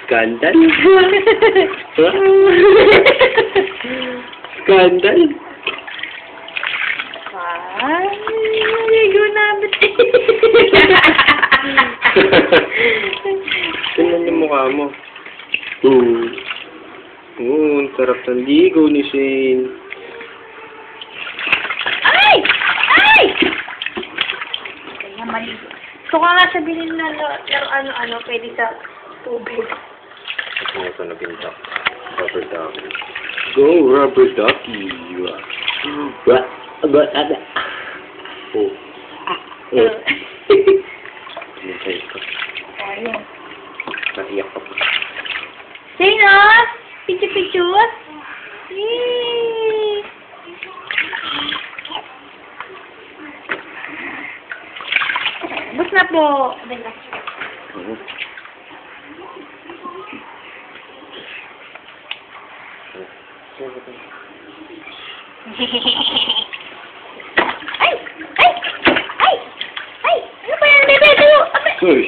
Skandal. Skandal. Ay, naligo namin. Tingnan yung mukha mo. Ang sarap ng ligo ni Shane. Ay! Ay! Kaya maligo. Gusto ko nga sabihin na ano, pwede sa tubig. Ito na pinta. Rubber ducky. Go, rubber ducky. Oh. Masay ka. Ayun. Naiyak ka pa. Sino? Picture? Yay! Bus na po. Ay! Ay! Ay! Ay! Ano ba yan, bebe? Tayo! Uy!